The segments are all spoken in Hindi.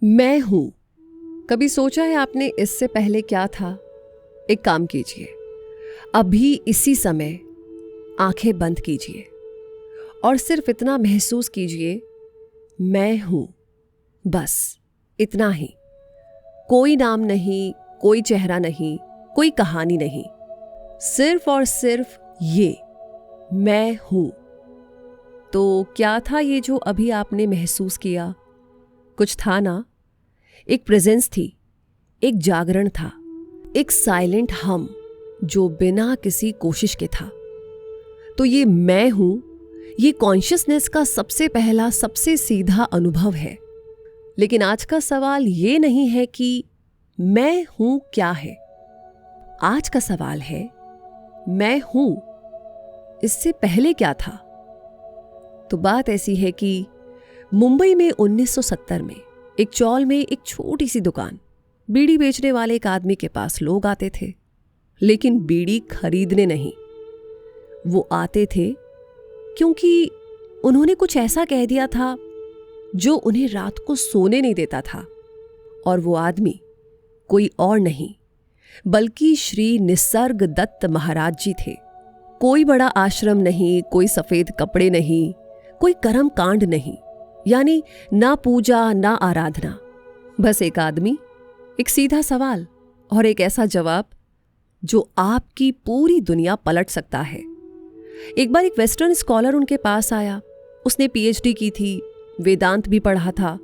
मैं हूं। कभी सोचा है आपने इससे पहले क्या था? एक काम कीजिए, अभी इसी समय आंखें बंद कीजिए और सिर्फ इतना महसूस कीजिए, मैं हूं। बस इतना ही। कोई नाम नहीं, कोई चेहरा नहीं, कोई कहानी नहीं, सिर्फ और सिर्फ ये मैं हूं। तो क्या था ये जो अभी आपने महसूस किया? कुछ था ना? एक प्रेजेंस थी, एक जागरण था, एक साइलेंट हम जो बिना किसी कोशिश के था। तो ये मैं हूं, ये कॉन्शियसनेस का सबसे पहला, सबसे सीधा अनुभव है। लेकिन आज का सवाल ये नहीं है कि मैं हूं क्या है। आज का सवाल है, मैं हूं इससे पहले क्या था? तो बात ऐसी है कि मुंबई में 1970 में एक चौल में एक छोटी सी दुकान, बीड़ी बेचने वाले एक आदमी के पास लोग आते थे, लेकिन बीड़ी खरीदने नहीं। वो आते थे क्योंकि उन्होंने कुछ ऐसा कह दिया था जो उन्हें रात को सोने नहीं देता था। और वो आदमी कोई और नहीं बल्कि श्री निसर्ग दत्त महाराज जी थे। कोई बड़ा आश्रम नहीं, कोई सफेद कपड़े नहीं, कोई कर्म कांड नहीं, यानी ना पूजा ना आराधना। बस एक आदमी, एक सीधा सवाल और एक ऐसा जवाब जो आपकी पूरी दुनिया पलट सकता है। एक बार एक वेस्टर्न स्कॉलर उनके पास आया। उसने पीएचडी की थी, वेदांत भी पढ़ा था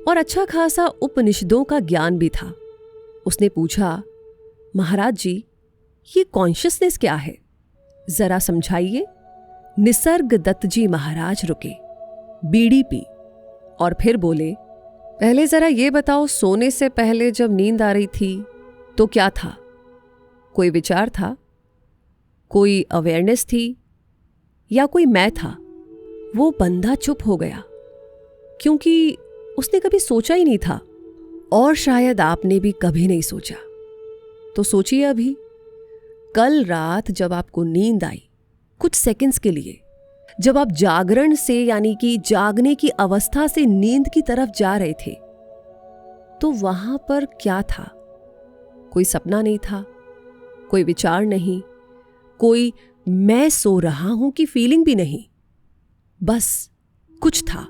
और अच्छा खासा उपनिषदों का ज्ञान भी था। उसने पूछा, महाराज जी, ये कॉन्शियसनेस क्या है? जरा समझाइए। निसर्ग दत्त जी महाराज रुके, बीड़ी पी और फिर बोले, पहले जरा ये बताओ, सोने से पहले जब नींद आ रही थी तो क्या था? कोई विचार था? कोई अवेयरनेस थी? या कोई मैं था? वो बंदा चुप हो गया क्योंकि उसने कभी सोचा ही नहीं था, और शायद आपने भी कभी नहीं सोचा। तो सोचिए, अभी कल रात जब आपको नींद आई, कुछ सेकंड्स के लिए, जब आप जागरण से यानी कि जागने की अवस्था से नींद की तरफ जा रहे थे, तो वहां पर क्या था? कोई सपना नहीं था, कोई विचार नहीं, कोई मैं सो रहा हूं की फीलिंग भी नहीं। बस कुछ था,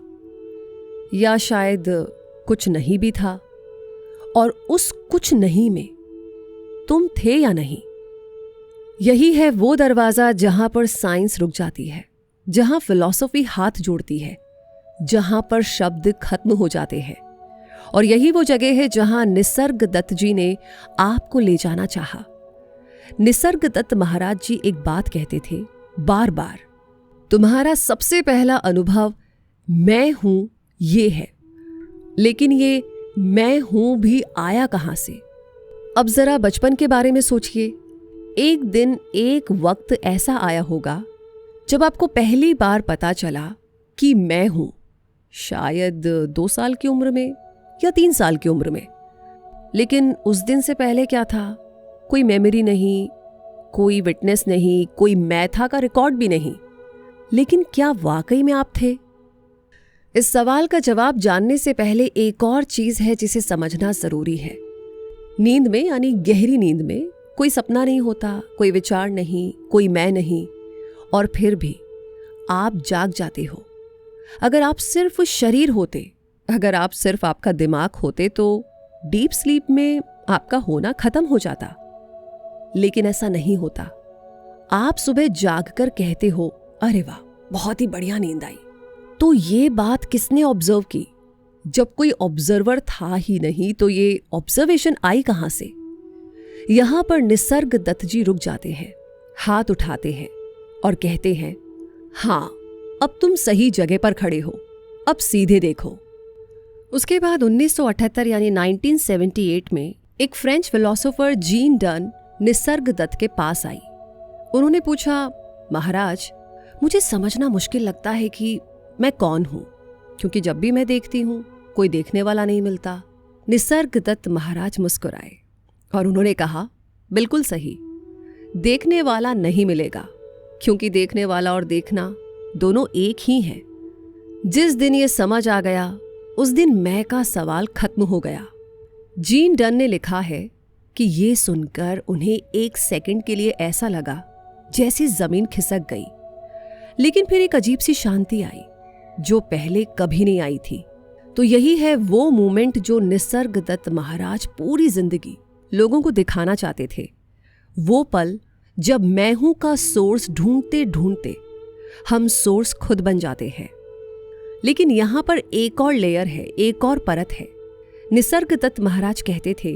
या शायद कुछ नहीं भी था। और उस कुछ नहीं में तुम थे या नहीं? यही है वो दरवाजा जहां पर साइंस रुक जाती है, जहां फिलॉसफी हाथ जोड़ती है, जहां पर शब्द खत्म हो जाते हैं। और यही वो जगह है जहां निसर्ग दत्त जी ने आपको ले जाना चाहा। निसर्ग दत्त महाराज जी एक बात कहते थे बार बार, तुम्हारा सबसे पहला अनुभव मैं हूं ये है। लेकिन ये मैं हूं भी आया कहां से? अब जरा बचपन के बारे में सोचिए। एक दिन, एक वक्त ऐसा आया होगा जब आपको पहली बार पता चला कि मैं हूं। शायद 2 साल की उम्र में या 3 साल की उम्र में। लेकिन उस दिन से पहले क्या था? कोई मेमोरी नहीं, कोई विटनेस नहीं, कोई मैं था का रिकॉर्ड भी नहीं। लेकिन क्या वाकई में आप थे? इस सवाल का जवाब जानने से पहले एक और चीज है जिसे समझना जरूरी है। नींद में, यानी गहरी नींद में, कोई सपना नहीं होता, कोई विचार नहीं, कोई मैं नहीं, और फिर भी आप जाग जाते हो। अगर आप सिर्फ शरीर होते, अगर आप सिर्फ आपका दिमाग होते, तो डीप स्लीप में आपका होना खत्म हो जाता। लेकिन ऐसा नहीं होता। आप सुबह जागकर कहते हो, अरे वाह, बहुत ही बढ़िया नींद आई। तो ये बात किसने ऑब्जर्व की? जब कोई ऑब्जर्वर था ही नहीं, तो ये ऑब्जर्वेशन आई कहां से? यहां पर निसर्ग दत्त जी रुक जाते हैं, हाथ उठाते हैं और कहते हैं, हां, अब तुम सही जगह पर खड़े हो, अब सीधे देखो। उसके बाद 1978 यानी 1978 में एक French philosopher Jean Dunn Nisargadatta के पास आई। उन्होंने पूछा, महाराज, मुझे समझना मुश्किल लगता है कि मैं कौन हूं, क्योंकि जब भी मैं देखती हूं कोई देखने वाला नहीं मिलता। निसर्ग दत्त महाराज मुस्कुराए और उन्होंने कहा, बिल्कुल सही, देखने वाला नहीं मिलेगा, क्योंकि देखने वाला और देखना दोनों एक ही हैं। जिस दिन ये समझ आ गया, उस दिन मैं का सवाल खत्म हो गया। जीन डन ने लिखा है कि ये सुनकर उन्हें 1 सेकंड के लिए ऐसा लगा जैसे जमीन खिसक गई, लेकिन फिर एक अजीब सी शांति आई जो पहले कभी नहीं आई थी। तो यही है वो मोमेंट जो निसर्गदत्त महाराज पूरी जिंदगी लोगों को दिखाना चाहते थे। वो पल जब मैं हूं का सोर्स ढूंढते ढूंढते हम सोर्स खुद बन जाते हैं। लेकिन यहां पर एक और लेयर है, एक और परत है। निसर्गदत्त महाराज कहते थे,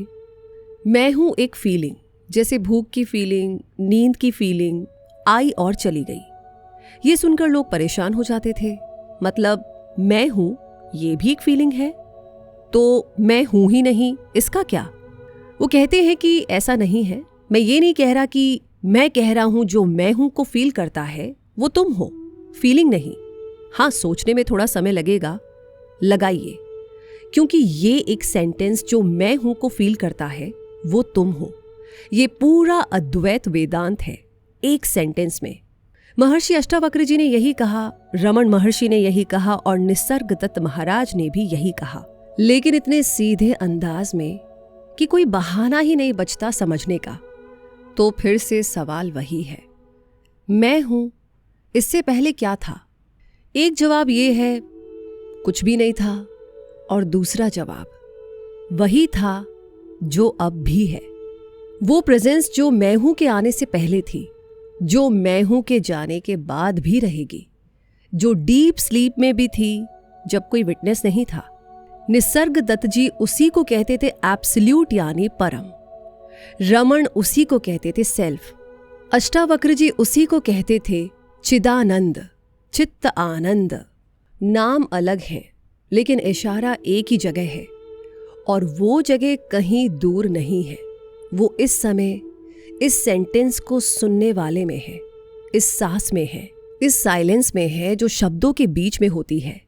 मैं हूं एक फीलिंग, जैसे भूख की फीलिंग, नींद की फीलिंग आई और चली गई। ये सुनकर लोग परेशान हो जाते थे। मतलब मैं हूं ये भी एक फीलिंग है, तो मैं हूं ही नहीं, इसका क्या? वो कहते हैं कि ऐसा नहीं है। मैं ये नहीं कह रहा कि मैं कह रहा हूं जो मैं हूं को फील करता है वो तुम हो, फीलिंग नहीं। हाँ, सोचने में थोड़ा समय लगेगा, लगाइए, क्योंकि ये एक सेंटेंस जो मैं हूं को फील करता है वो तुम हो, ये पूरा अद्वैत वेदांत है एक सेंटेंस में। महर्षि अष्टावक्र जी ने यही कहा, रमन महर्षि ने यही कहा और निसर्गदत्त महाराज ने भी यही कहा, लेकिन इतने सीधे अंदाज में कि कोई बहाना ही नहीं बचता समझने का। तो फिर से सवाल वही है, मैं हूं, इससे पहले क्या था? एक जवाब ये है, कुछ भी नहीं था, और दूसरा जवाब वही था जो अब भी है। वो प्रेजेंस जो मैं हूं के आने से पहले थी, जो मैं हूं के जाने के बाद भी रहेगी, जो डीप स्लीप में भी थी जब कोई विटनेस नहीं था। निसर्गदत्त जी उसी को कहते थे एब्सोल्यूट यानी परम। रमन उसी को कहते थे सेल्फ। अष्टावक्र जी उसी को कहते थे चिदानंद, चित्त आनंद। नाम अलग है लेकिन इशारा एक ही जगह है, और वो जगह कहीं दूर नहीं है। वो इस समय इस सेंटेंस को सुनने वाले में है, इस सांस में है, इस साइलेंस में है जो शब्दों के बीच में होती है।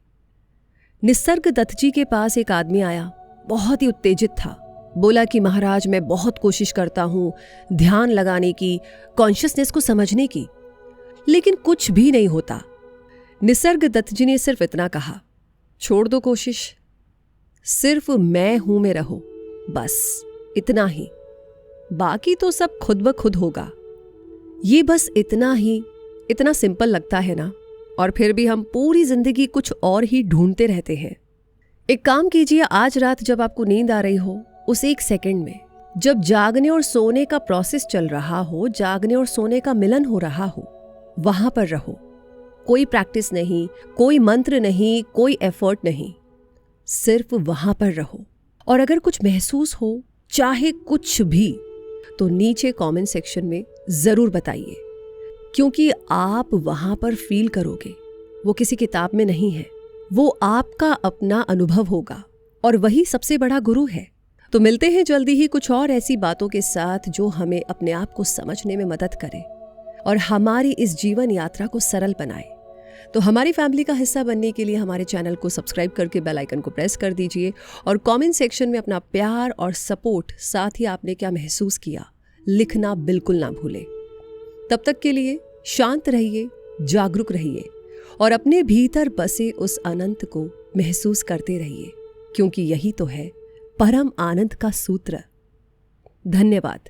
निसर्गदत्त जी के पास एक आदमी आया, बहुत ही उत्तेजित था। बोला कि महाराज, मैं बहुत कोशिश करता हूं ध्यान लगाने की, कॉन्शियसनेस को समझने की, लेकिन कुछ भी नहीं होता। निसर्गदत्त जी ने सिर्फ इतना कहा, छोड़ दो कोशिश, सिर्फ मैं हूं में रहो, बस इतना ही, बाकी तो सब खुद ब खुद होगा। ये बस इतना ही, इतना सिंपल लगता है ना, और फिर भी हम पूरी जिंदगी कुछ और ही ढूंढते रहते हैं। एक काम कीजिए, आज रात जब आपको नींद आ रही हो, उस 1 सेकंड में जब जागने और सोने का प्रोसेस चल रहा हो, जागने और सोने का मिलन हो रहा हो, वहां पर रहो। कोई प्रैक्टिस नहीं, कोई मंत्र नहीं, कोई एफर्ट नहीं, सिर्फ वहां पर रहो। और अगर कुछ महसूस हो, चाहे कुछ भी, तो नीचे कमेंट सेक्शन में जरूर बताइए, क्योंकि आप वहां पर फील करोगे। वो किसी किताब में नहीं है, वो आपका अपना अनुभव होगा, और वही सबसे बड़ा गुरु है। तो मिलते हैं जल्दी ही कुछ और ऐसी बातों के साथ जो हमें अपने आप को समझने में मदद करे और हमारी इस जीवन यात्रा को सरल बनाए। तो हमारी फैमिली का हिस्सा बनने के लिए हमारे चैनल को सब्सक्राइब करके बेल आइकन को प्रेस कर दीजिए, और कमेंट सेक्शन में अपना प्यार और सपोर्ट, साथ ही आपने क्या महसूस किया, लिखना बिल्कुल ना भूलें। तब तक के लिए शांत रहिए, जागरूक रहिए, और अपने भीतर बसे उस अनंत को महसूस करते रहिए, क्योंकि यही तो है परम आनंद का सूत्र। धन्यवाद।